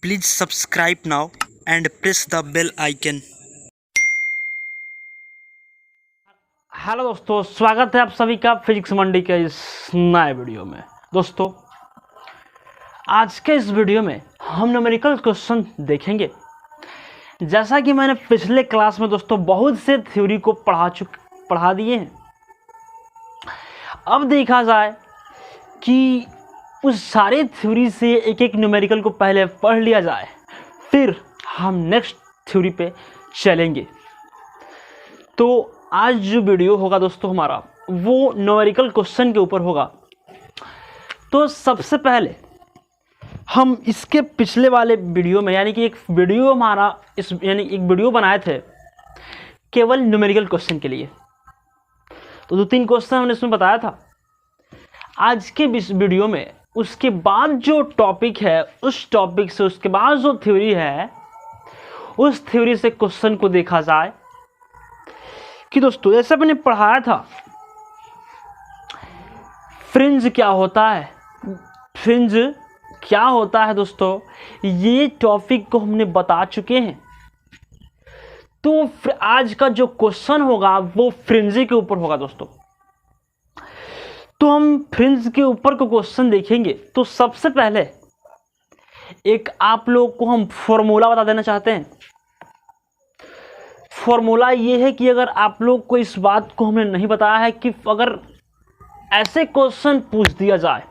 Please subscribe now and press the bell icon. Hello दोस्तों, स्वागत है आप सभी का फिजिक्स मंडी के इस नए वीडियो में। दोस्तों, आज के इस वीडियो में हम न्यूमेरिकल क्वेश्चन देखेंगे। जैसा कि मैंने पिछले क्लास में दोस्तों बहुत से थ्योरी को पढ़ा दिए हैं। अब देखा जाए कि उस सारे थ्योरी से एक एक न्यूमेरिकल को पहले पढ़ लिया जाए, फिर हम नेक्स्ट थ्योरी पे चलेंगे। तो आज जो वीडियो होगा दोस्तों हमारा, वो न्यूमेरिकल क्वेश्चन के ऊपर होगा। तो सबसे पहले हम इसके पिछले वाले वीडियो में यानी कि एक वीडियो हमारा एक वीडियो बनाए थे केवल न्यूमेरिकल क्वेश्चन के लिए। तो 2-3 क्वेश्चन हमने इसमें बताया था। आज के इस वीडियो में उसके बाद जो टॉपिक है, उस टॉपिक से उसके बाद जो थ्योरी है, उस थ्योरी से क्वेश्चन को देखा जाए कि दोस्तों जैसे मैंने पढ़ाया था, फ्रिंज क्या होता है। फ्रिंज क्या होता है दोस्तों, ये टॉपिक को हमने बता चुके हैं। तो आज का जो क्वेश्चन होगा वो फ्रिंज के ऊपर होगा दोस्तों। तो हम फ्रिंज के ऊपर को क्वेश्चन देखेंगे। तो सबसे पहले एक आप लोग को हम फॉर्मूला बता देना चाहते हैं। फॉर्मूला ये है कि अगर आप लोग को इस बात को हमने नहीं बताया है कि अगर ऐसे क्वेश्चन पूछ दिया जाए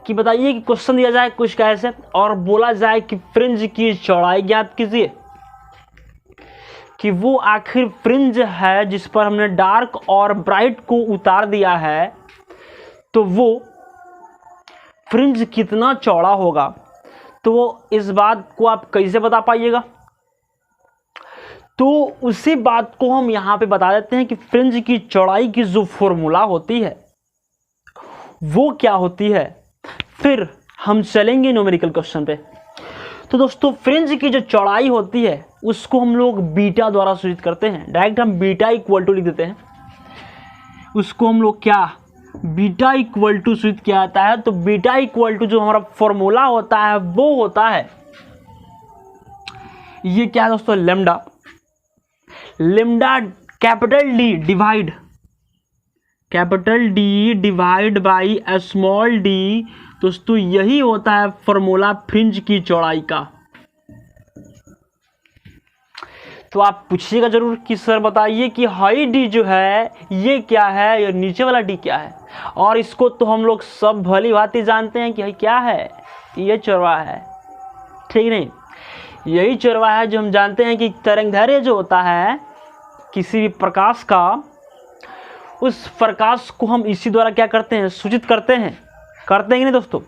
कि बताइए कि क्वेश्चन दिया जाए कुछ कैसे और बोला जाए कि फ्रिंज की चौड़ाई ज्ञात कीजिए, कि वो आखिर फ्रिंज है जिस पर हमने डार्क और ब्राइट को उतार दिया है, तो वो फ्रिंज कितना चौड़ा होगा। तो वो इस बात को आप कैसे बता पाइएगा। तो उसी बात को हम यहाँ पे बता देते हैं कि फ्रिंज की चौड़ाई की जो फॉर्मूला होती है वो क्या होती है। फिर हम चलेंगे न्यूमेरिकल क्वेश्चन पे। तो दोस्तों, फ्रिंज की जो चौड़ाई होती है उसको हम लोग बीटा द्वारा सूचित करते हैं। डायरेक्ट हम बीटा इक्वल टू लिख देते हैं। उसको हम लोग क्या बीटा इक्वल टू सूचित किया जाता है। तो बीटा इक्वल टू जो हमारा फॉर्मूला होता है वो होता है, ये क्या है दोस्तों, lambda. Lambda capital D divide by small D. दोस्तों यही होता है फॉर्मूला फ्रिंज की चौड़ाई का। तो आप पूछिएगा जरूर कि सर बताइए कि हाई डी जो है ये क्या है, या नीचे वाला डी क्या है। और इसको तो हम लोग सब भली भांति जानते हैं कि क्या है, ये चौराहा है, ठीक नहीं। यही चौराहा है जो हम जानते हैं कि तरंगदैर्घ्य जो होता है किसी भी प्रकाश का, उस प्रकाश को हम इसी द्वारा क्या करते हैं, सूचित करते हैं कि नहीं दोस्तों।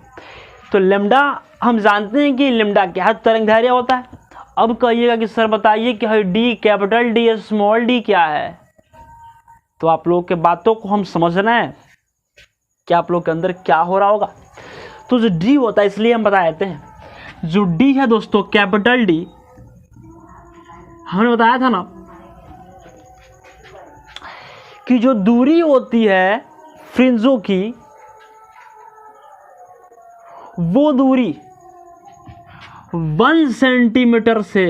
तो लेम्डा हम जानते हैं कि लेम्डा क्या है, तरंगदैर्घ्य होता है। अब कहिएगा कि सर बताइए कि D capital D small D क्या है। तो आप लोग के बातों को हम समझ रहे हैं कि आप लोग के अंदर क्या हो रहा होगा। तो जो डी होता है, इसलिए हम बता देते हैं, जो डी है दोस्तों कैपिटल डी, हमने बताया था ना कि जो दूरी होती है फ्रिंजों की, वो दूरी 1 सेंटीमीटर से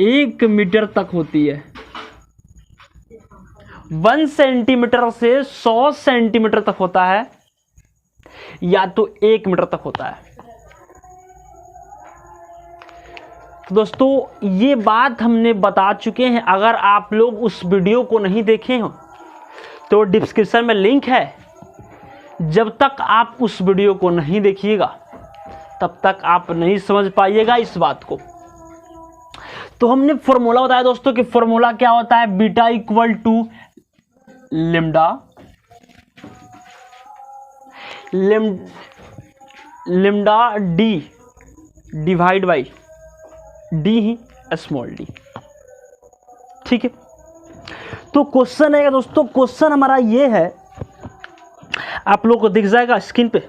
1 मीटर तक होती है। 1 सेंटीमीटर से 100 सेंटीमीटर तक होता है, या तो 1 मीटर तक होता है। तो दोस्तों ये बात हमने बता चुके हैं। अगर आप लोग उस वीडियो को नहीं देखे हो तो डिस्क्रिप्शन में लिंक है। जब तक आप उस वीडियो को नहीं देखिएगा तब तक आप नहीं समझ पाइएगा इस बात को। तो हमने फॉर्मूला बताया दोस्तों कि फॉर्मूला क्या होता है, beta equal to lambda D divide by D ही स्मॉल डी, ठीक है। तो क्वेश्चन है दोस्तों, क्वेश्चन हमारा ये है, आप लोग को दिख जाएगा स्क्रीन पे।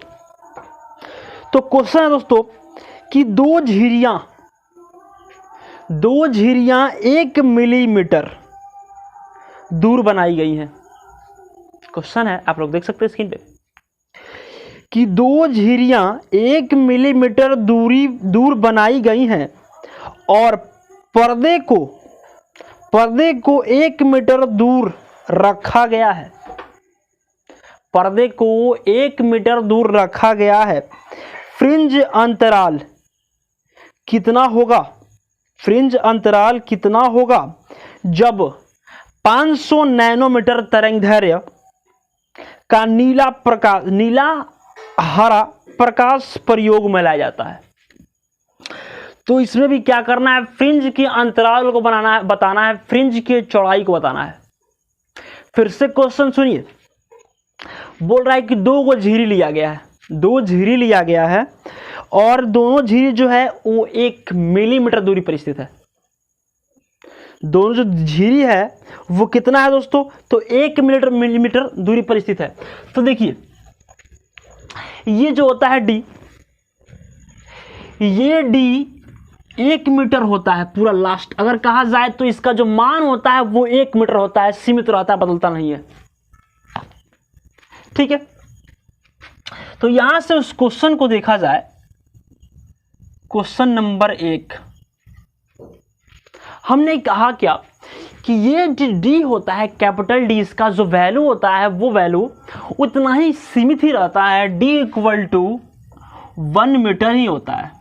तो क्वेश्चन है दोस्तों कि दो झिरियां 1 मिलीमीटर दूर बनाई गई हैं। क्वेश्चन है, आप लोग देख सकते हैं स्क्रीन पे कि दो झिरियां 1 मिलीमीटर दूर बनाई गई हैं और पर्दे को 1 मीटर दूर रखा गया है। पर्दे को 1 मीटर दूर रखा गया है। फ्रिंज अंतराल कितना होगा? फ्रिंज अंतराल कितना होगा जब 500 नैनोमीटर तरंगदैर्ध्य का नीला हरा प्रकाश प्रयोग में लाया जाता है। तो इसमें भी क्या करना है? फ्रिंज के अंतराल को बताना है, फ्रिंज की चौड़ाई को बताना है। फिर से क्वेश्चन सुनिए, बोल रहा है कि दो झिरी लिया गया है और दोनों झिरी जो है वो 1 मिलीमीटर दूरी पर स्थित है। दोनों जो झिरी है वो कितना है दोस्तों? तो 1 मिलीमीटर दूरी पर स्थित है। तो देखिए ये जो होता है डी, ये डी 1 मीटर होता है पूरा लास्ट। अगर कहा जाए तो इसका जो मान होता है वो 1 मीटर होता है, सीमित रहता है, बदलता नहीं है। ठीक है, तो यहां से उस क्वेश्चन को देखा जाए, क्वेश्चन नंबर 1 हमने कहा क्या कि ये डी होता है कैपिटल डी, इसका जो वैल्यू होता है वो वैल्यू उतना ही सीमित ही रहता है। डी इक्वल टू 1 मीटर ही होता है।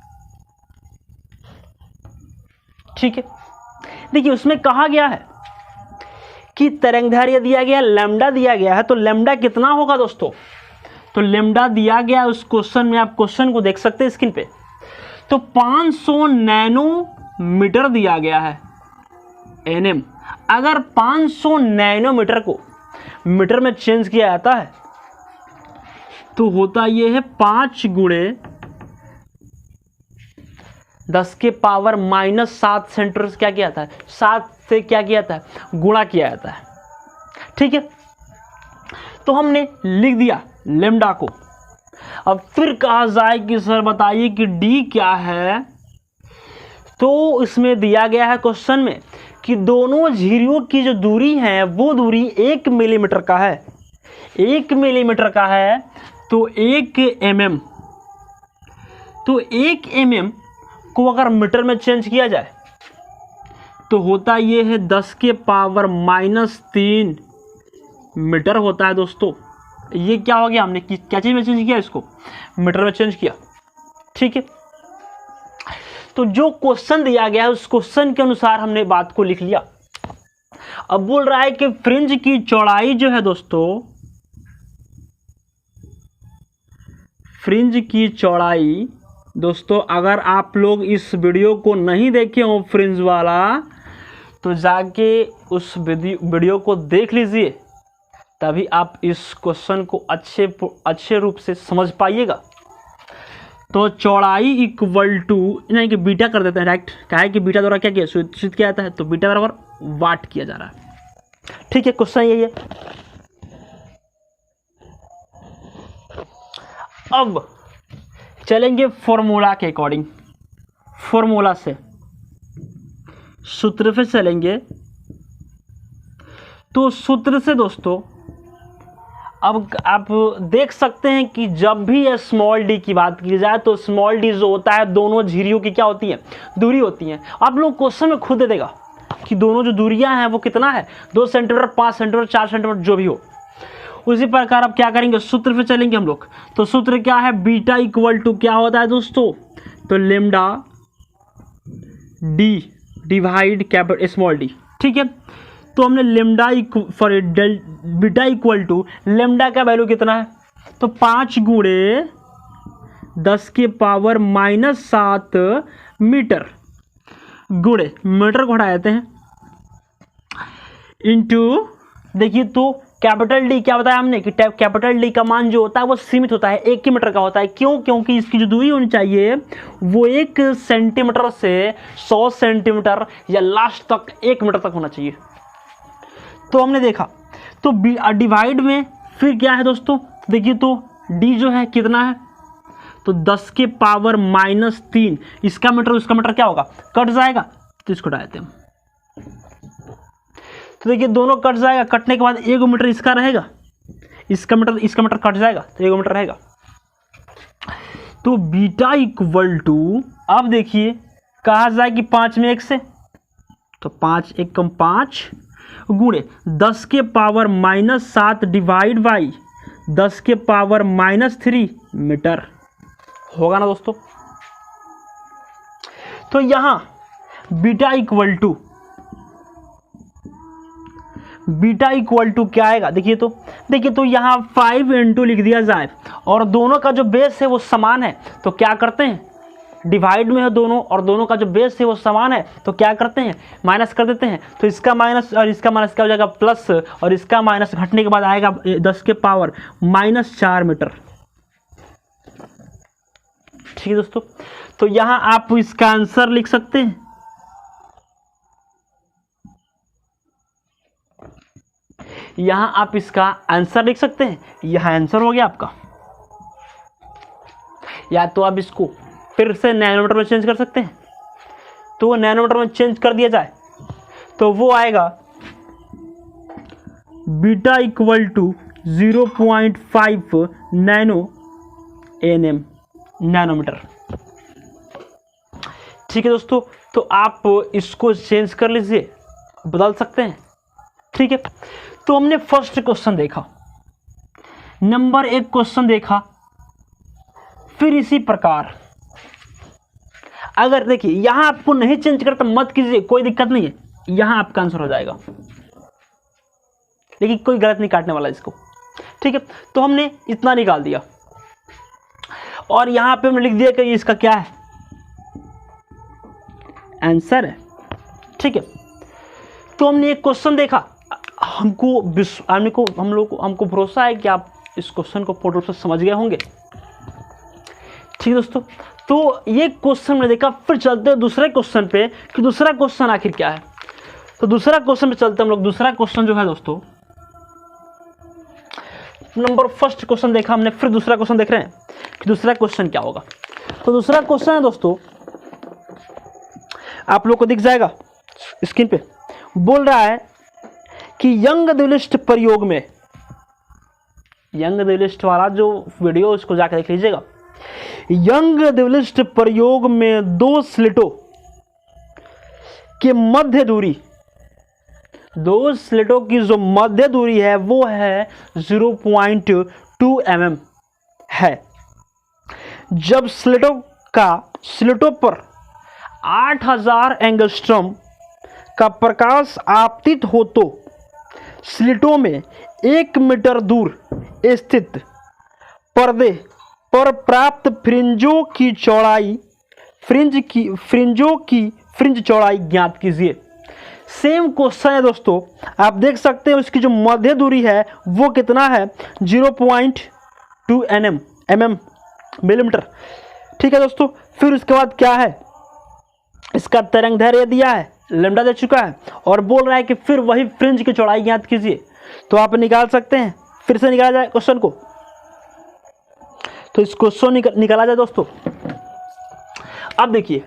ठीक है, देखिए उसमें कहा गया है कि तरंगदैर्घ्य दिया गया, लैम्डा दिया गया है। तो लैम्डा कितना होगा दोस्तों? तो लैम्डा दिया गया उस क्वेश्चन में, आप क्वेश्चन को देख सकते हैं स्क्रीन पे। तो 500 नैनोमीटर दिया गया है, एनएम। अगर 500 नैनोमीटर को मीटर में चेंज किया जाता है तो होता यह है 5 गुणे 10 के पावर -7 सेंटीमीटर क्या किया जाता है? 7 से क्या किया जाता है? गुणा किया जाता है। ठीक है, तो हमने लिख दिया लैम्डा को। अब फिर कहा जाए कि सर बताइए कि डी क्या है, तो इसमें दिया गया है क्वेश्चन में कि दोनों झिरियों की जो दूरी है वो दूरी 1 मिलीमीटर का है। 1 मिलीमीटर का है तो 1 mm, तो 1 mm को अगर मीटर में चेंज किया जाए तो होता ये है 10 के पावर -3 मीटर होता है दोस्तों। ये क्या हो गया? हमने क्या चीज में चेंज किया? इसको मीटर में चेंज किया। ठीक है, तो जो क्वेश्चन दिया गया है उस क्वेश्चन के अनुसार हमने बात को लिख लिया। अब बोल रहा है कि फ्रिंज की चौड़ाई जो है दोस्तों, फ्रिंज की चौड़ाई दोस्तों, अगर आप लोग इस वीडियो को नहीं देखे हो फ्रिंज वाला, तो जाके उस वीडियो को देख लीजिए, तभी आप इस क्वेश्चन को अच्छे रूप से समझ पाइएगा। तो चौड़ाई इक्वल टू, नहीं कि बीटा कर देते हैं डायरेक्ट, क्या है कि बीटा द्वारा क्या किया सूचित किया जाता है, तो बीटा बराबर वाट किया जा रहा है। ठीक है, क्वेश्चन यही है। अब चलेंगे फॉर्मूला के अकॉर्डिंग, फॉर्मूला से सूत्र पे चलेंगे। तो सूत्र से दोस्तों अब आप देख सकते हैं कि जब भी ये स्मॉल डी की बात की जाए तो स्मॉल डी जो होता है दोनों झिरियों की क्या होती है? दूरी होती है। आप लोग क्वेश्चन में खुद दे देगा कि दोनों जो दूरियां हैं वो कितना है? 2 सेंटीमीटर, 5 सेंटीमीटर, 4 सेंटीमीटर, जो भी हो। उसी प्रकार अब क्या करेंगे? सूत्र पे चलेंगे हम लोग। तो सूत्र क्या है? बीटा इक्वल टू क्या होता है दोस्तों? तो lambda D divide capital small D. ठीक है, तो हमने lambda beta equal to lambda का वैल्यू कितना है? तो 5 गुणे 10 के पावर -7 मीटर, गुणे मीटर को हटा देते हैं, इंटू, देखिए तो कैपिटल डी क्या बताया हमने कि कैपिटल डी का मान जो होता है वो सीमित होता है, 1 ही मीटर का होता है। क्यों? क्योंकि इसकी जो दूरी होनी चाहिए वो 1 सेंटीमीटर से 100 सेंटीमीटर या लास्ट तक 1 मीटर तक होना चाहिए। तो हमने देखा, तो डिवाइड में फिर क्या है दोस्तों? देखिए तो डी जो है कितना है? तो 10 के पावर -3, इसका मीटर उसका मीटर क्या होगा? कट जाएगा, तो इसको हटा देते हैं। तो देखिए दोनों कट जाएगा, कटने के बाद 1 मीटर इसका रहेगा, इसका मीटर कट जाएगा तो 1 मीटर रहेगा। तो बीटा इक्वल टू, अब देखिए कहा जाए कि 5 में 1 से, तो 5 1 कम 5 गुणे 10 के पावर -7 डिवाइड बाई 10 के पावर -3 मीटर होगा ना दोस्तों। तो यहां बीटा इक्वल टू क्या आएगा, देखिए तो यहाँ 5 इंटू लिख दिया जाए, और दोनों का जो बेस है वो समान है, तो क्या करते हैं, डिवाइड में है दोनों, और दोनों का जो बेस है वो समान है, तो क्या करते हैं, माइनस कर देते हैं। तो इसका माइनस और इसका माइनस क्या हो जाएगा, प्लस, और इसका माइनस घटने के बाद आएगा 10 के पावर -4 मीटर। ठीक है दोस्तों, तो यहां आप इसका आंसर लिख सकते हैं। यहां आप इसका आंसर लिख सकते हैं, यह आंसर हो गया आपका। या तो आप इसको फिर से नैनोमीटर में चेंज कर सकते हैं, तो वो नैनोमीटर में चेंज कर दिया जाए तो वो आएगा बीटा इक्वल टू 0.5 नैनोमीटर। ठीक है दोस्तों, तो आप इसको चेंज कर लीजिए, बदल सकते हैं। ठीक है, तो हमने फर्स्ट क्वेश्चन देखा, नंबर 1 क्वेश्चन देखा। फिर इसी प्रकार अगर देखिए यहां आपको नहीं चेंज करता मत कीजिए, कोई दिक्कत नहीं है, यहां आपका आंसर हो जाएगा, लेकिन कोई गलत नहीं काटने वाला इसको। ठीक है, तो हमने इतना निकाल दिया, और यहां पे हमने लिख दिया कि इसका क्या है, आंसर है। ठीक है, तो हमने एक क्वेश्चन देखा, हमको भरोसा है कि आप इस क्वेश्चन को पूर्ण रूप से समझ गए होंगे। ठीक है दोस्तों, तो ये क्वेश्चन हमने देखा। फिर चलते हैं दूसरे क्वेश्चन पे कि दूसरा क्वेश्चन आखिर क्या है। तो दूसरा क्वेश्चन पे चलते हैं हम लोग। दूसरा क्वेश्चन जो है दोस्तों, नंबर फर्स्ट क्वेश्चन देखा हमने, फिर दूसरा क्वेश्चन देख रहे हैं कि दूसरा क्वेश्चन क्या होगा। तो दूसरा क्वेश्चन है दोस्तों, आप लोग को दिख जाएगा स्क्रीन पे, बोल रहा है कि यंग द्विलिस्ट प्रयोग में, यंग द्विलिस्ट वाला जो वीडियो उसको जाकर देख लीजिएगा। यंग द्विलिस्ट प्रयोग में 2 स्लिटों के मध्य दूरी, 2 स्लिटों की जो मध्य दूरी है वो है 0.2 mm है। जब स्लिटों पर 8000 एंगस्ट्रॉम का प्रकाश आपतित हो तो स्लिटों में 1 मीटर दूर स्थित पर्दे पर प्राप्त फ्रिंजों की चौड़ाई, फ्रिंज चौड़ाई ज्ञात कीजिए। सेम क्वेश्चन है दोस्तों, आप देख सकते हैं उसकी जो मध्य दूरी है वो कितना है, 0.2 मिलीमीटर। ठीक है दोस्तों, फिर उसके बाद क्या है, इसका तरंगदैर्घ्य दिया है, लैम्डा दे चुका है, और बोल रहा है कि फिर वही फ्रिंज की चौड़ाई ज्ञात कीजिए। तो आप निकाल सकते हैं, फिर से निकाला जाए क्वेश्चन को। तो इस क्वेश्चन निकाला जाए दोस्तों। अब देखिए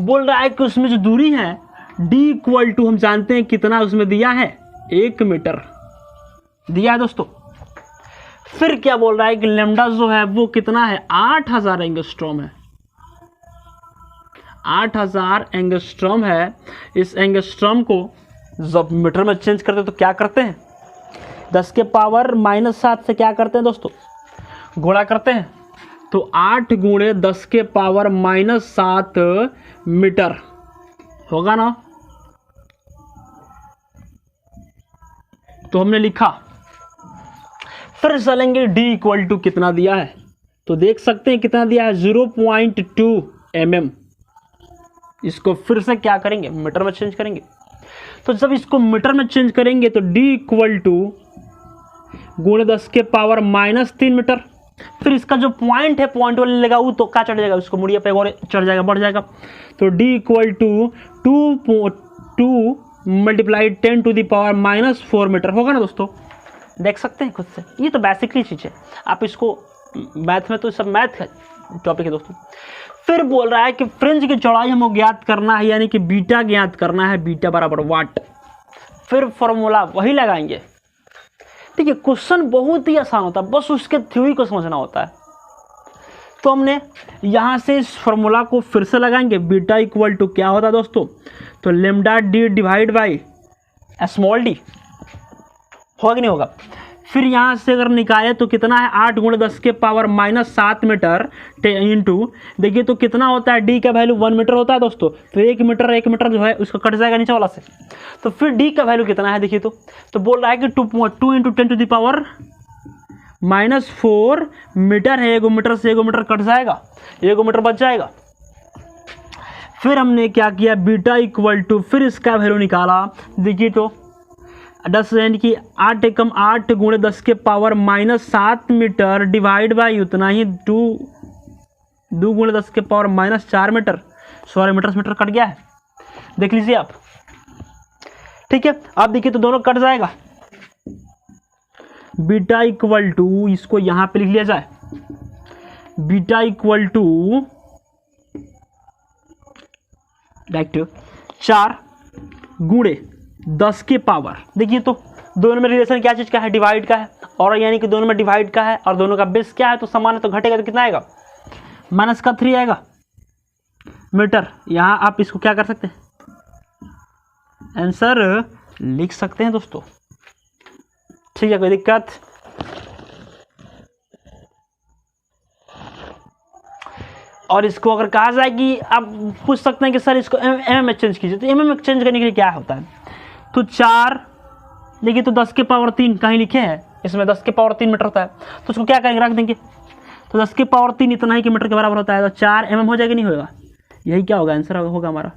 बोल रहा है कि उसमें जो दूरी है d इक्वल टू, हम जानते हैं कितना उसमें दिया है, 1 मीटर दिया है दोस्तों। फिर क्या बोल रहा है कि लैम्डा जो है वो कितना है, 8000 एंगस्ट्रॉम है, 8000 एंगस्ट्रॉम है। इस एंगस्ट्रॉम को जब मीटर में चेंज करते हैं तो क्या करते हैं, 10 के पावर -7 से क्या करते हैं दोस्तों, गुणा करते हैं। तो 8 गुणे 10 के पावर -7 मीटर होगा ना। तो हमने लिखा, फिर चलेंगे d इक्वल टू कितना दिया है, तो देख सकते हैं कितना दिया है, 0.2 mm। इसको फिर से क्या करेंगे, मीटर में चेंज करेंगे। तो जब इसको मीटर में चेंज करेंगे तो d इक्वल टू गुणे 10 के पावर -3 मीटर। फिर इसका जो पॉइंट है, पॉइंट वाले लगाऊ तो क्या चढ़ जाएगा, उसको मुड़िया पे और चढ़ जाएगा, बढ़ जाएगा। तो d equal to 2 multiplied 10 to the power -4 metre होगा ना दोस्तों। देख सकते हैं खुद से, ये तो बेसिकली चीज़ है, आप इसको मैथ में, तो सब मैथ का टॉपिक है दोस्तों। फिर बोल रहा है कि फ्रिंज की चौड़ाई हमको ज्ञात करना है, यानी कि बीटा ज्ञात करना है, बीटा बराबर वाट। फिर फॉर्मूला वही लगाएंगे। ठीक है, क्वेश्चन बहुत ही आसान होता है, बस उसके थ्योरी को समझना होता है। तो हमने यहाँ से इस फॉर्मूला को फिर से लगाएंगे। बीटा इक्वल टू क्या होता है दोस्तों, तो lambda D divide by small D, होगा कि नहीं होगा। फिर यहाँ से अगर निकाले तो कितना है 8 × 10 के पावर -7 मीटर इंटू, देखिए तो कितना होता है, डी का वैल्यू 1 मीटर होता है दोस्तों, तो 1 मीटर जो है उसका कट जाएगा नीचे वाला से। तो फिर डी का वैल्यू कितना है देखिए, तो बोल रहा है कि 2 × 10⁻⁻4 मीटर है। 1 मीटर से 1 मीटर कट जाएगा, 1 मीटर बच जाएगा। फिर हमने क्या किया, बीटा इक्वल टू, फिर इसका वैल्यू निकाला, देखिए तो 10 यानी कि 8 × 10 के पावर -7 मीटर डिवाइड बाई उतना ही 2 × 10 के power -4 metre, sorry metre cut गया है, देख लीजिए आप, ठीक है। अब देखिए तो दोनों कट जाएगा। बीटा इक्वल टू, इसको यहां पे लिख लिया जाए, बीटा इक्वल टू डायरेक्ट 4 × 10 के पावर, देखिए तो दोनों में रिलेशन क्या चीज़ का है, डिवाइड का है, और यानी कि दोनों में डिवाइड का है और दोनों का बेस क्या है, तो समान है, तो घटेगा तो कितना आएगा, -3 आएगा मीटर। यहाँ आप इसको क्या कर सकते हैं, आंसर लिख सकते हैं दोस्तों, ठीक है, कोई दिक्कत। और इसको अगर कहा जाए कि आप पूछ सकते हैं कि सर इसको एमएम में चेंज कीजिए, तो एमएम में चेंज करने के लिए क्या होता है, तो 4 देखिए तो 10 के पावर 3 कहीं लिखे हैं, इसमें 10 के पावर 3 मीटर होता है, तो उसको क्या करेंगे, रख देंगे, तो 10 के पावर 3 इतना ही कि मीटर के बराबर होता है, तो 4 mm हो जाएगा, नहीं होगा, यही क्या होगा, आंसर होगा हमारा,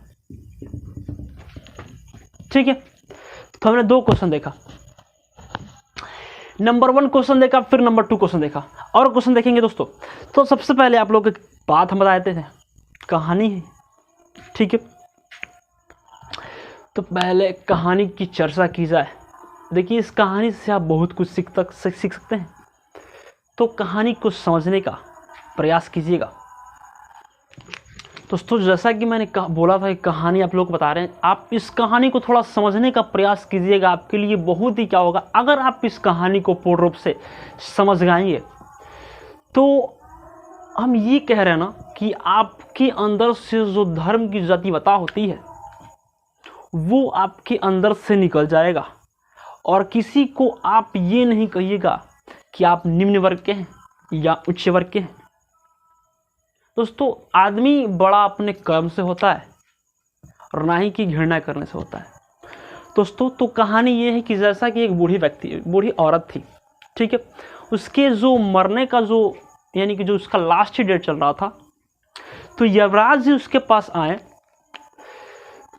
ठीक है। तो हमने 2 क्वेश्चन देखा, नंबर 1 क्वेश्चन देखा, फिर नंबर 2 क्वेश्चन देखा, और क्वेश्चन देखेंगे दोस्तों। तो सबसे पहले आप लोग बात हम बता देते थे, कहानी है, ठीक है। तो पहले कहानी की चर्चा की जाए। देखिए इस कहानी से आप बहुत कुछ सीख सकते हैं, तो कहानी को समझने का प्रयास कीजिएगा दोस्तों। जैसा कि मैंने बोला था कि कहानी आप लोग को बता रहे हैं, आप इस कहानी को थोड़ा समझने का प्रयास कीजिएगा, आपके लिए बहुत ही क्या होगा, अगर आप इस कहानी को पूर्ण रूप से समझ गएंगे, तो हम ये कह रहे हैं ना कि आपके अंदर से जो धर्म की जातीयता होती है वो आपके अंदर से निकल जाएगा, और किसी को आप ये नहीं कहिएगा कि आप निम्न वर्ग के हैं या उच्च वर्ग के हैं। दोस्तों आदमी बड़ा अपने कर्म से होता है और ना ही कि घृणा करने से होता है दोस्तों। तो कहानी ये है कि जैसा कि एक बूढ़ी औरत थी, ठीक है, उसके जो मरने का जो यानी कि जो उसका लास्ट डेट चल रहा था, तो यमराज जी उसके पास आए,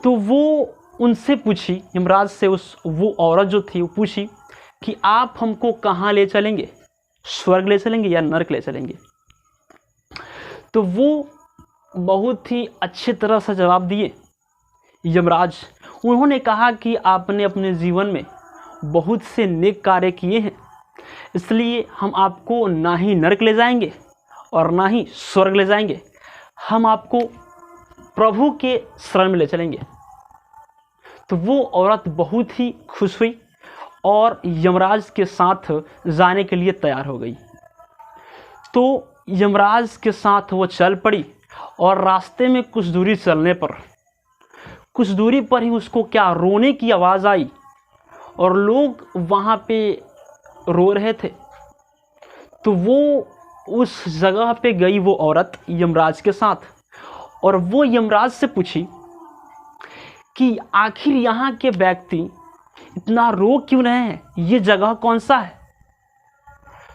तो वो उनसे पूछी, यमराज से वो औरत जो थी वो पूछी कि आप हमको कहाँ ले चलेंगे, स्वर्ग ले चलेंगे या नरक ले चलेंगे। तो वो बहुत ही अच्छे तरह से जवाब दिए यमराज। उन्होंने कहा कि आपने अपने जीवन में बहुत से नेक कार्य किए हैं, इसलिए हम आपको ना ही नरक ले जाएंगे और ना ही स्वर्ग ले जाएंगे, हम आपको प्रभु के शरण में ले चलेंगे। तो वो औरत बहुत ही खुश हुई और यमराज के साथ जाने के लिए तैयार हो गई। तो यमराज के साथ वो चल पड़ी, और रास्ते में कुछ दूरी चलने पर, कुछ दूरी पर ही उसको क्या रोने की आवाज़ आई, और लोग वहाँ पे रो रहे थे। तो वो उस जगह पे गई वो औरत यमराज के साथ, और वो यमराज से पूछी कि आखिर यहाँ के व्यक्ति इतना रो क्यों रहे हैं, ये जगह कौन सा है।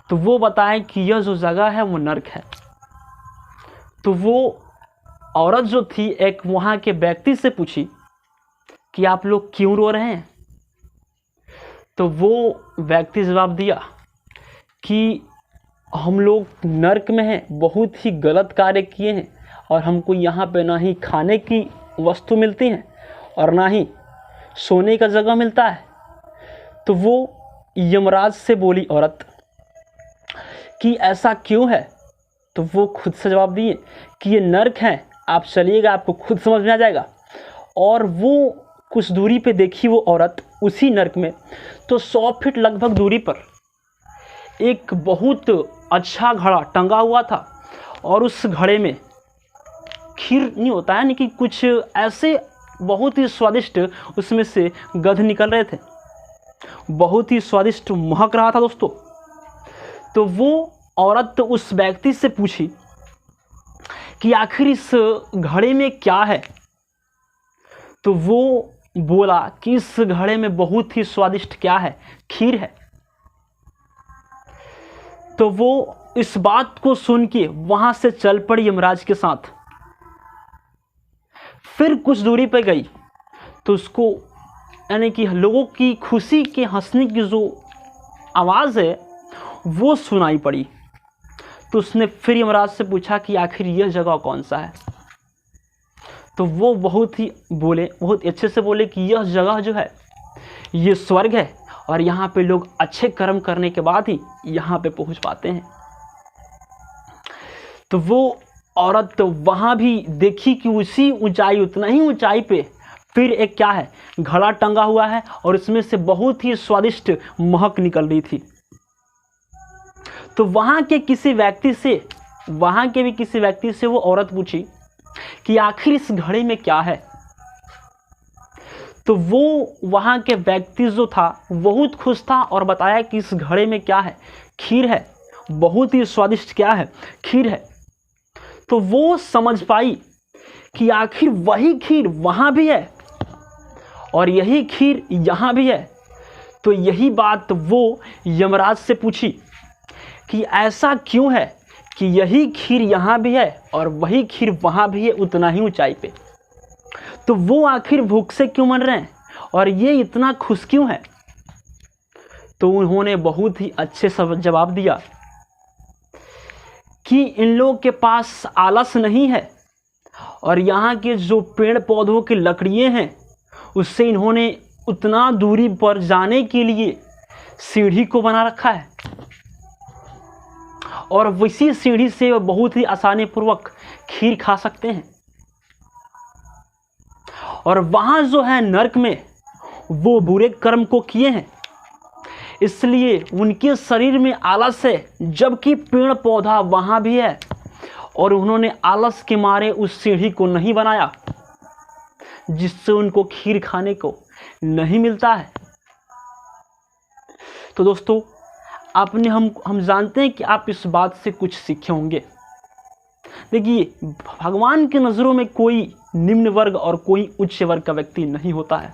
तो वो बताए कि यह जो जगह है वो नरक है। तो वो औरत जो थी एक वहाँ के व्यक्ति से पूछी कि आप लोग क्यों रो रहे हैं। तो वो व्यक्ति जवाब दिया कि हम लोग नरक में हैं, बहुत ही गलत कार्य किए हैं, और हमको यहाँ पे ना ही खाने की वस्तु मिलती है और ना ही सोने का जगह मिलता है। तो वो यमराज से बोली औरत कि ऐसा क्यों है। तो वो खुद से जवाब दिए कि ये नरक है, आप चलिएगा आपको खुद समझ में आ जाएगा। और वो कुछ दूरी पे देखी वो औरत उसी नरक में, तो 100 फीट लगभग दूरी पर एक बहुत अच्छा घड़ा टंगा हुआ था, और उस घड़े में खीर नहीं होता है, यानी कि कुछ ऐसे बहुत ही स्वादिष्ट उसमें से गंध निकल रहे थे, बहुत ही स्वादिष्ट महक रहा था दोस्तों। तो वो औरत उस व्यक्ति से पूछी कि आखिर इस घड़े में क्या है। तो वो बोला कि इस घड़े में बहुत ही स्वादिष्ट क्या है, खीर है। तो वो इस बात को सुन के वहां से चल पड़ी यमराज के साथ। फिर कुछ दूरी पर गई तो उसको यानी कि लोगों की खुशी के हंसने की जो आवाज़ है वो सुनाई पड़ी। तो उसने फिर यमराज से पूछा कि आखिर यह जगह कौन सा है। तो वो बहुत अच्छे से बोले कि यह जगह जो है ये स्वर्ग है, और यहाँ पे लोग अच्छे कर्म करने के बाद ही यहाँ पे पहुँच पाते हैं। तो वो औरत तो वहाँ भी देखी कि उसी ऊंचाई, उतना ही ऊंचाई पे फिर एक क्या है, घड़ा टंगा हुआ है, और इसमें से बहुत ही स्वादिष्ट महक निकल रही थी। तो वहाँ के भी किसी व्यक्ति से वो औरत पूछी कि आखिर इस घड़े में क्या है। तो वो वहाँ के व्यक्ति जो था बहुत खुश था और बताया कि इस घड़े में क्या है, खीर है, बहुत ही स्वादिष्ट क्या है, खीर है। तो वो समझ पाई कि आखिर वही खीर वहाँ भी है और यही खीर यहाँ भी है। तो यही बात वो यमराज से पूछी कि ऐसा क्यों है कि यही खीर यहाँ भी है और वही खीर वहाँ भी है, उतना ही ऊंचाई पे। तो वो आखिर भूख से क्यों मर रहे हैं और ये इतना खुश क्यों है। तो उन्होंने बहुत ही अच्छे से जवाब दिया कि इन लोगों के पास आलस नहीं है, और यहाँ के जो पेड़ पौधों की लकड़ियाँ हैं उससे इन्होंने उतना दूरी पर जाने के लिए सीढ़ी को बना रखा है, और वैसी सीढ़ी से बहुत ही आसानी पूर्वक खीर खा सकते हैं। और वहाँ जो है नरक में वो बुरे कर्म को किए हैं, इसलिए उनके शरीर में आलस है, जबकि पेड़ पौधा वहाँ भी है, और उन्होंने आलस के मारे उस सीढ़ी को नहीं बनाया जिससे उनको खीर खाने को नहीं मिलता है। तो दोस्तों हम जानते हैं कि आप इस बात से कुछ सीखे होंगे। देखिए, भगवान की नज़रों में कोई निम्न वर्ग और कोई उच्च वर्ग का व्यक्ति नहीं होता है।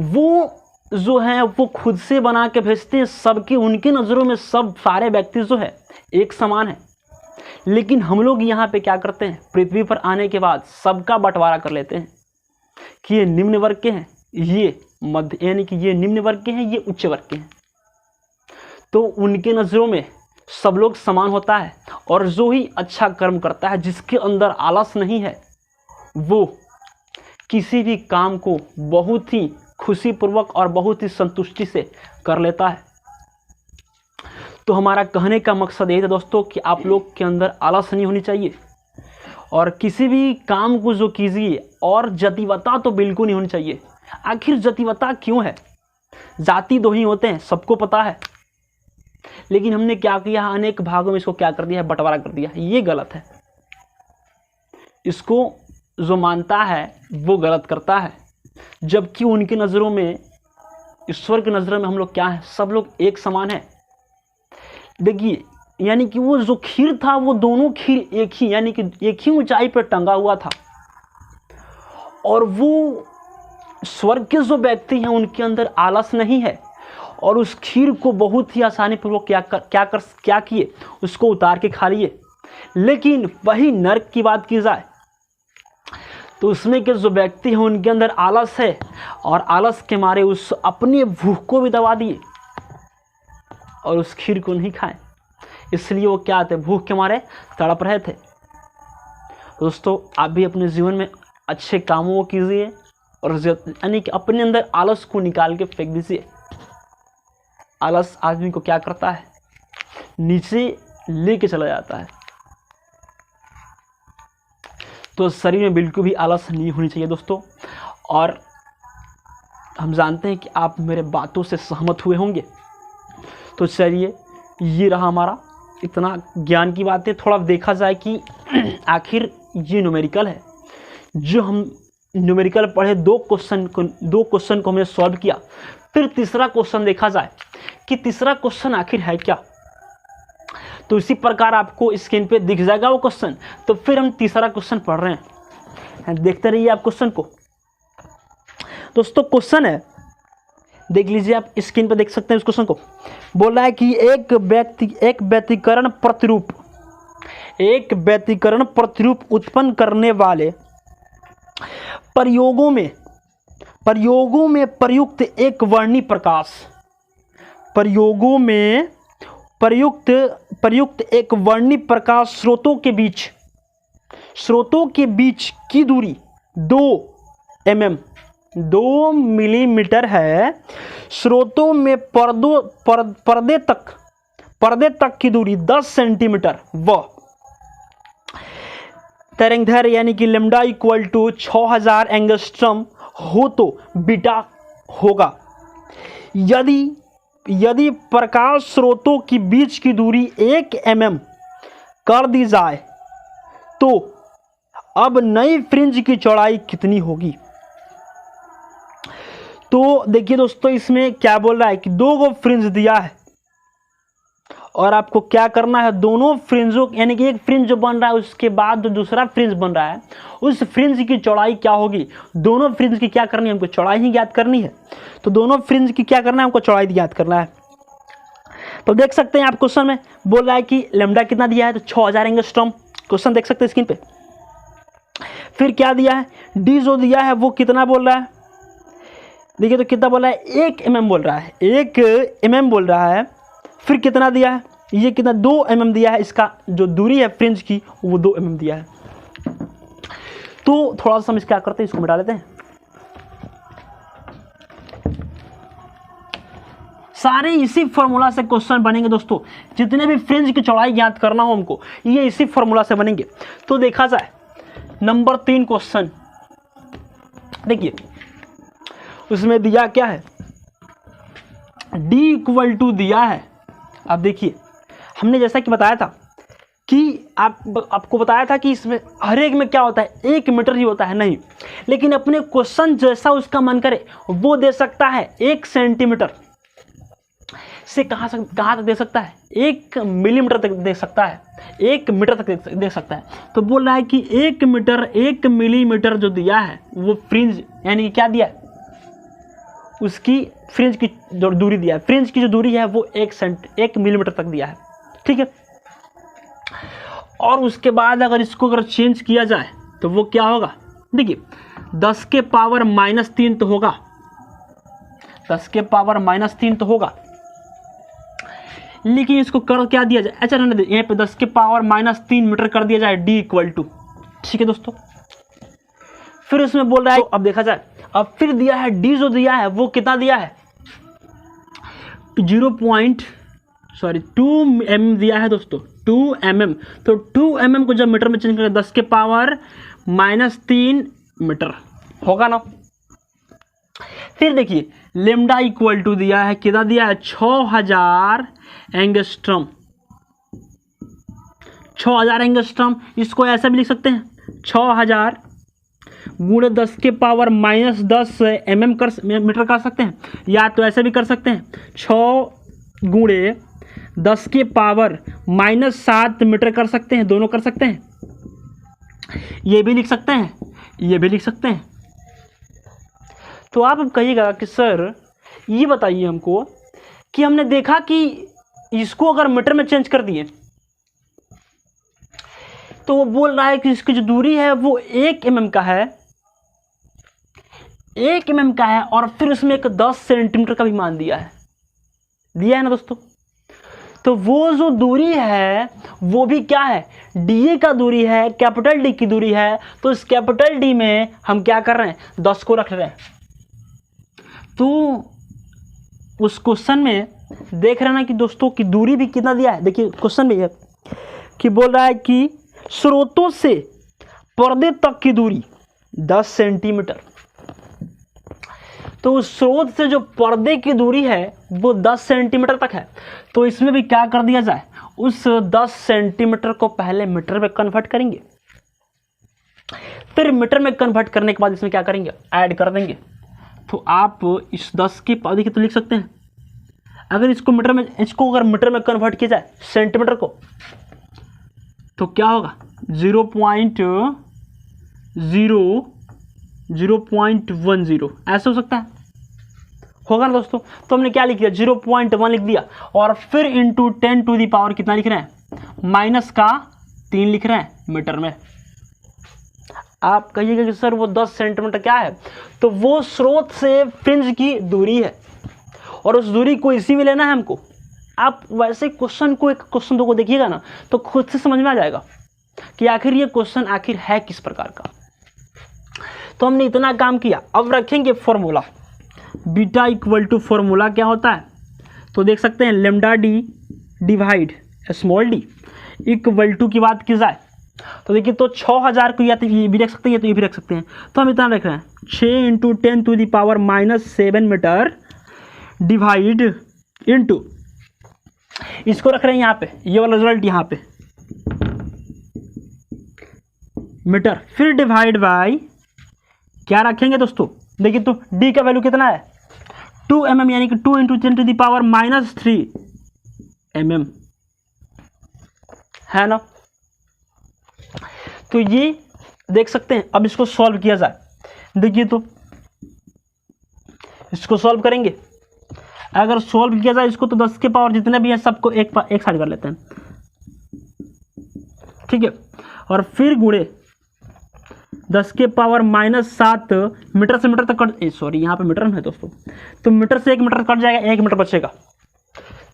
वो जो है वो खुद से बना के भेजते हैं, सबके उनकी नज़रों में सब सारे व्यक्ति जो है एक समान है। लेकिन हम लोग यहाँ पे क्या करते हैं, पृथ्वी पर आने के बाद सबका बंटवारा कर लेते हैं कि ये निम्न वर्ग के हैं, ये मध्य, यानी कि ये निम्न वर्ग के हैं, ये उच्च वर्ग के हैं। तो उनके नज़रों में सब लोग समान होता है, और जो ही अच्छा कर्म करता है, जिसके अंदर आलस नहीं है, वो किसी भी काम को बहुत ही खुशीपूर्वक और बहुत ही संतुष्टि से कर लेता है। तो हमारा कहने का मकसद यही था दोस्तों कि आप लोग के अंदर आलस नहीं होनी चाहिए, और किसी भी काम को जो कीजिए, और जतिवता तो बिल्कुल नहीं होनी चाहिए। आखिर जतिवता क्यों है? जाति दो ही होते हैं, सबको पता है, लेकिन हमने क्या किया, अनेक भागों में इसको क्या कर दिया है, बंटवारा कर दिया। ये गलत है। इसको जो मानता है वो गलत करता है, जबकि उनकी नज़रों में, ईश्वर की नज़रों में हम लोग क्या हैं, सब लोग एक समान है। देखिए, यानी कि वो जो खीर था वो दोनों खीर एक ही, यानी कि एक ही ऊंचाई पर टंगा हुआ था, और वो स्वर्ग के जो व्यक्ति हैं उनके अंदर आलस नहीं है, और उस खीर को बहुत ही आसानी पूर्वक क्या किए, उसको उतार के खा लिए। लेकिन वही नरक की बात की जाए तो उसमें के जो व्यक्ति हैं उनके अंदर आलस है, और आलस के मारे उस अपनी भूख को भी दबा दिए और उस खीर को नहीं खाए, इसलिए वो क्या थे, भूख के मारे तड़प रहे थे। दोस्तों, आप भी अपने जीवन में अच्छे कामों को कीजिए, और यानी कि अपने अंदर आलस को निकाल के फेंक दीजिए। आलस आदमी को क्या करता है, नीचे लेके चला जाता है। तो शरीर में बिल्कुल भी आलस नहीं होनी चाहिए दोस्तों। और हम जानते हैं कि आप मेरे बातों से सहमत हुए होंगे। तो चलिए, ये रहा हमारा इतना ज्ञान की बात है, थोड़ा देखा जाए कि आखिर ये न्यूमेरिकल है जो हम न्यूमेरिकल पढ़े। दो क्वेश्चन को हमने सॉल्व किया, फिर तीसरा क्वेश्चन देखा जाए कि तीसरा क्वेश्चन आखिर है क्या। तो इसी प्रकार आपको स्क्रीन पे दिख जाएगा वो क्वेश्चन। तो फिर हम तीसरा क्वेश्चन पढ़ रहे हैं, देखते रहिए आप क्वेश्चन को। दोस्तों क्वेश्चन है, देख लीजिए, आप स्क्रीन पे देख सकते हैं उस क्वेश्चन को। बोल रहा है कि एक व्यतिकरण प्रतिरूप उत्पन्न करने वाले प्रयोगों में प्रयुक्त एक वर्णी प्रकाश, प्रयुक्त एक वर्णी प्रकाश स्रोतों के बीच की दूरी 2 मिलीमीटर है। स्रोतों में पर्दे तक की दूरी 10 सेंटीमीटर व तरंगदैर्घ्य यानी कि लैम्डा इक्वल टू 6000 एंगस्ट्रम हो तो बीटा होगा। यदि प्रकाश स्रोतों के बीच की दूरी 1 mm कर दी जाए तो अब नई फ्रिंज की चौड़ाई कितनी होगी। तो देखिए दोस्तों, इसमें क्या बोल रहा है कि 2 फ्रिंज दिया है और आपको क्या करना है, दोनों फ्रिंजों यानी कि एक फ्रिंज जो बन रहा है उसके बाद जो दूसरा फ्रिंज बन रहा है उस फ्रिंज की चौड़ाई क्या होगी। दोनों फ्रिंज की क्या करनी है, हमको चौड़ाई ही ज्ञात करनी है। तो दोनों फ्रिंज की क्या करना है, हमको चौड़ाई ज्ञात करना है। तो देख सकते हैं आप क्वेश्चन में बोल रहा है कि लैम्डा कितना दिया है, तो 6000 एंगस्ट्रॉम। क्वेश्चन देख सकते हैं स्क्रीन पे। फिर क्या दिया है, डी जो दिया है वो कितना बोल रहा है, देखिए तो कितना बोल रहा है, 1 mm बोल रहा है, 1 mm बोल रहा है। फिर कितना दिया है, ये कितना 2 mm दिया है, इसका जो दूरी है फ्रिंज की वो 2 mm दिया है। तो थोड़ा सा हम क्या करते हैं, इसको मिटा लेते हैं। सारे इसी फॉर्मूला से क्वेश्चन बनेंगे दोस्तों, जितने भी फ्रिंज की चौड़ाई ज्ञात करना हो हमको, ये इसी फॉर्मूला से बनेंगे। तो देखा जाए नंबर 3 क्वेश्चन, देखिए उसमें दिया क्या है, D इक्वल टू दिया है। अब देखिए हमने जैसा कि बताया था कि आपको बताया था कि इसमें हर एक में क्या होता है, 1 मीटर ही होता है, नहीं, लेकिन अपने क्वेश्चन जैसा उसका मन करे वो दे सकता है। 1 सेंटीमीटर से कहाँ तक दे सकता है, 1 मिलीमीटर तक दे सकता है, 1 मीटर तक दे सकता है। तो बोल रहा है कि 1 मिलीमीटर जो दिया है वो फ्रिंज यानी क्या दिया है, उसकी फ्रिंज की जो दूरी दिया है, फ्रिंज की जो दूरी है वो 1 मिलीमीटर तक दिया है, ठीक है। और उसके बाद अगर इसको अगर चेंज किया जाए तो वो क्या होगा, देखिए 10 के पावर -3 तो होगा, 10 के पावर -3 तो होगा, लेकिन इसको कर क्या दिया जाए, अच्छा रहने दे, यहाँ पे 10 के पावर -3 मीटर कर दिया जाए, D इक्वल टू, ठीक है दोस्तों। फिर उसमें बोल रहा है, अब देखा जाए, अब फिर दिया है D जो दिया है वो कितना दिया है, 2 mm दिया है दोस्तों, 2 mm। तो 2 mm को जब मीटर में चेंज करें 10 के पावर -3 मीटर होगा ना। फिर देखिए लेम्डा इक्वल टू दिया है, कितना दिया है, 6000 एंगस्ट्रॉम, 6000 एंगस्ट्रॉम। इसको ऐसा भी लिख सकते हैं, 6000 गुणे 10 के पावर -10 मीटर कर सकते हैं, या तो ऐसे भी कर सकते हैं, 6 गुणे 10 के पावर -7 मीटर कर सकते हैं, दोनों कर सकते हैं, ये भी लिख सकते हैं, ये भी लिख सकते हैं। तो आप अब कहिएगा कि सर ये बताइए हमको कि हमने देखा कि इसको अगर मीटर में चेंज कर दिए तो वो बोल रहा है कि इसकी जो दूरी है वो 1 mm का है, 1 mm का है, और फिर उसमें एक 10 सेंटीमीटर का भी मान दिया है ना दोस्तों। तो वो जो दूरी है वो भी क्या है, डी का दूरी है, कैपिटल डी की दूरी है। तो इस कैपिटल डी में हम क्या कर रहे हैं, 10 को रख रहे हैं। तो उस क्वेश्चन में देख रहे हैं ना कि दोस्तों की दूरी भी कितना दिया है, देखिए क्वेश्चन में है कि बोल रहा है कि स्रोतों से पर्दे तक की दूरी 10 सेंटीमीटर। तो उस स्रोत से जो पर्दे की दूरी है वो 10 सेंटीमीटर तक है। तो इसमें भी क्या कर दिया जाए, उस 10 सेंटीमीटर को पहले मीटर में कन्वर्ट करेंगे, फिर मीटर में कन्वर्ट करने के बाद इसमें क्या करेंगे, ऐड कर देंगे। तो आप इस 10 की पावर की तो लिख सकते हैं, अगर इसको मीटर में, इसको अगर मीटर में कन्वर्ट किया जाए सेंटीमीटर को, तो क्या होगा 0.10 ऐसे हो सकता है, होगा ना दोस्तों। तो हमने क्या लिख दिया, 0.1 लिख दिया, और फिर इंटू 10 टू दी पावर कितना लिख रहे हैं, -3 लिख रहे हैं मीटर में। आप कहिएगा कि सर वो 10 सेंटीमीटर क्या है, तो वो स्रोत से फ्रिंज की दूरी है, और उस दूरी को इसी में लेना है हमको। आप वैसे क्वेश्चन को, एक क्वेश्चन को देखिएगा ना तो खुद से समझ में आ जाएगा कि आखिर ये क्वेश्चन आखिर है किस प्रकार का। तो हमने इतना काम किया, अब रखेंगे formula. Beta equal to formula क्या होता है, तो देख सकते हैं lambda D divide small D equal to की बात की जाए तो देखिए, तो 6000 को या तो ये भी रख सकते हैं, तो ये भी रख सकते हैं। तो हम इतना रख रहे हैं 6 into 10 to the power -7 metre divide into, इसको रख रहे हैं यहाँ पे, ये वाला रिजल्ट यहाँ पे मीटर, फिर डिवाइड बाय क्या रखेंगे दोस्तों, देखिए तो डी का वैल्यू कितना है 2 mm, यानी कि 2 into 10 to the power -3 mm है ना। तो ये देख सकते हैं। अब इसको सॉल्व किया जाए, देखिए तो इसको सॉल्व करेंगे, अगर सॉल्व किया जाए इसको तो 10 के पावर जितने भी हैं सबको एक साइड कर लेते हैं, ठीक है, और फिर गुणे 10 के पावर -7 मीटर से मीटर तक कट, सॉरी यहाँ पे मीटर में है दोस्तों, तो मीटर से 1 मीटर कट जाएगा, 1 मीटर बचेगा,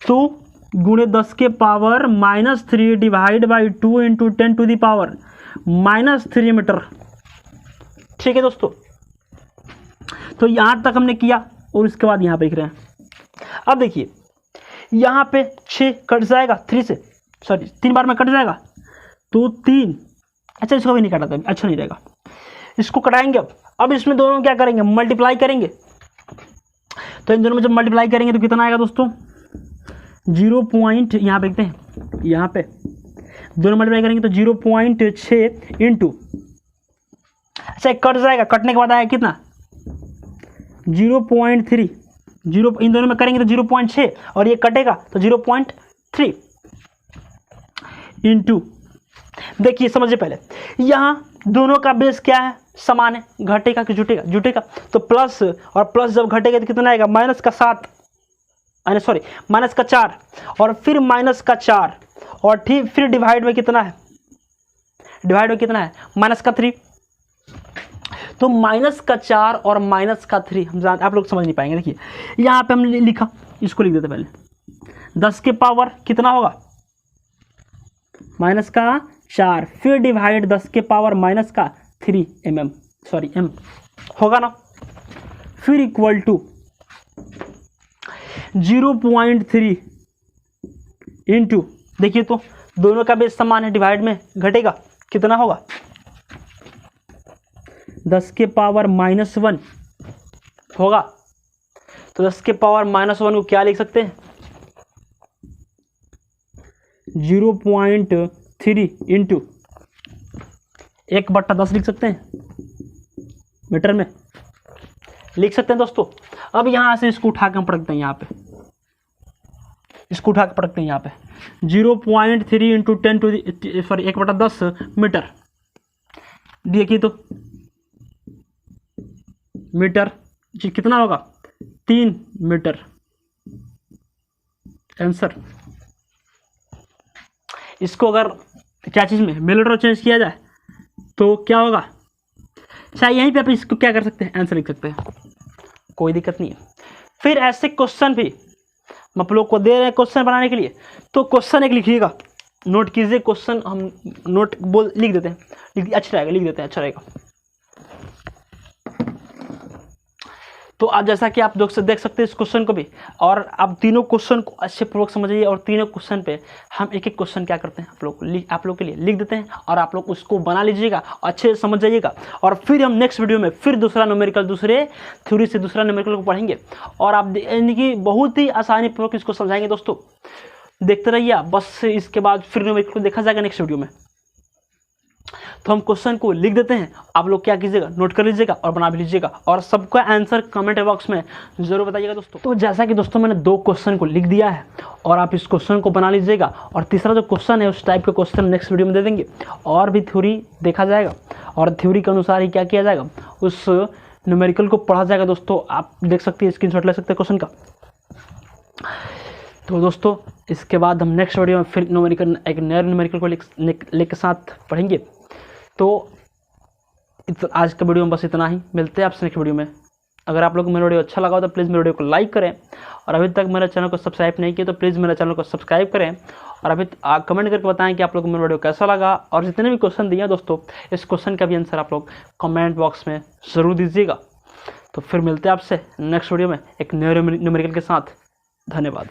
तो गुणे 10 के power -3 divide by 2 into 10 to the power -3 metre, ठीक है दोस्तों। तो यहाँ तक हमने किया, और इसके बाद यहाँ पे लिख रहे हैं। अब देखिए यहाँ पे 6 कट जाएगा 3 से, सॉरी 3 बार में कट जाएगा, तो 3, अच्छा इसको भी नहीं काटा था, अच्छा नहीं रहेगा, इसको कटाएंगे। अब इसमें दोनों क्या करेंगे, मल्टीप्लाई करेंगे। तो इन दोनों में जब मल्टीप्लाई करेंगे तो कितना आएगा दोस्तों, 0 पॉइंट, यहाँ पे देखते हैं, यहाँ पे दोनों मल्टीप्लाई करेंगे तो 0.6 इंटू, अच्छा कट जाएगा, कटने के बाद आएगा कितना 0.3, इन दोनों में करेंगे तो 0.6, और ये कटेगा तो 0.3 इंटू, देखिए समझिए पहले, यहाँ दोनों का बेस क्या है, समान है, घटेगा कि जुटेगा, जुटेगा, तो प्लस, और प्लस जब घटेगा तो कितना आएगा -7, सॉरी -4, और फिर -4, और ठीक फिर डिवाइड में कितना है, डिवाइड में कितना है -3, तो -4 और -3 हम जान, आप लोग समझ नहीं पाएंगे। देखिए यहाँ पे हमने लिखा, इसको लिख देते पहले, 10 के पावर कितना होगा -4, फिर डिवाइड 10 के पावर -3 mm, सॉरी m होगा ना, फिर इक्वल टू 0.3 इंटू, देखिए तो दोनों का बेस समान है, डिवाइड में घटेगा, कितना होगा 10 के पावर -1 होगा, तो 10 के पावर -1 को क्या लिख सकते हैं 0.3 इंटू 1/10 लिख सकते हैं, मीटर में लिख सकते हैं दोस्तों। अब यहाँ से इसको उठा के हम पढ़ते हैं, यहाँ पे इसको उठा के पढ़ते हैं, यहाँ पे 0.3 इंटू 10 टू सॉरी 1/10 मीटर, देखिए तो मीटर कितना होगा 3 मीटर, आंसर। इसको अगर क्या चीज़ में मिलीमीटर चेंज किया जाए तो क्या होगा, चाहे यहीं पे आप इसको क्या कर सकते हैं, आंसर लिख सकते हैं, कोई दिक्कत नहीं है। फिर ऐसे क्वेश्चन भी हम आप लोग को दे रहे हैं क्वेश्चन बनाने के लिए, तो क्वेश्चन एक लिखिएगा, नोट कीजिए, क्वेश्चन हम नोट लिख देते हैं, अच्छा रहेगा, लिख देते हैं, अच्छा रहेगा। तो आप जैसा कि आप देख सकते हैं इस क्वेश्चन को भी, और आप तीनों क्वेश्चन को अच्छे पूर्वक समझिए, और तीनों क्वेश्चन पे हम एक एक क्वेश्चन क्या करते हैं आप लोग के लिए लिख देते हैं, और आप लोग उसको बना लीजिएगा, अच्छे से समझ जाइएगा। और फिर हम नेक्स्ट वीडियो में फिर दूसरा न्यूमेरिकल, दूसरे थ्योरी से दूसरा न्यूमेरिकल को पढ़ेंगे, और आप यानी कि बहुत ही आसानी पूर्वक इसको समझाएंगे दोस्तों। देखते रहिए आप, बस इसके बाद फिर न्यूमेरिकल को देखा जाएगा नेक्स्ट वीडियो में। तो हम क्वेश्चन को लिख देते हैं, आप लोग क्या कीजिएगा, नोट कर लीजिएगा और बना भी लीजिएगा, और सबका आंसर कमेंट बॉक्स में जरूर बताइएगा दोस्तों। तो जैसा कि दोस्तों मैंने 2 क्वेश्चन को लिख दिया है, और आप इस क्वेश्चन को बना लीजिएगा, और तीसरा जो क्वेश्चन है उस टाइप का क्वेश्चन नेक्स्ट वीडियो में दे देंगे, और भी थ्योरी देखा जाएगा, और थ्योरी के अनुसार ही क्या किया जाएगा, उस न्यूमेरिकल को पढ़ा जाएगा दोस्तों। आप देख सकते हैं, स्क्रीनशॉट ले सकते हैं क्वेश्चन का। तो दोस्तों इसके बाद हम नेक्स्ट वीडियो में फिर न्यूमेरिकल, एक नए न्यूमेरिकल को लेके साथ पढ़ेंगे। तो आज के वीडियो में बस इतना ही, मिलते हैं आपसे नेक्स्ट वीडियो में। अगर आप लोग को मेरा वीडियो अच्छा लगा हो तो प्लीज़ मेरे वीडियो को लाइक करें, और अभी तक मेरे चैनल को सब्सक्राइब नहीं किया तो प्लीज़ मेरे चैनल को सब्सक्राइब करें, और अभी कमेंट करके बताएं कि आप लोग को मेरा वीडियो कैसा लगा, और जितने भी क्वेश्चन दिए दोस्तों, इस क्वेश्चन का भी आंसर आप लोग कमेंट बॉक्स में ज़रूर दीजिएगा। तो फिर मिलते हैं आपसे नेक्स्ट वीडियो में एक नए न्यूमेरिकल के साथ। धन्यवाद।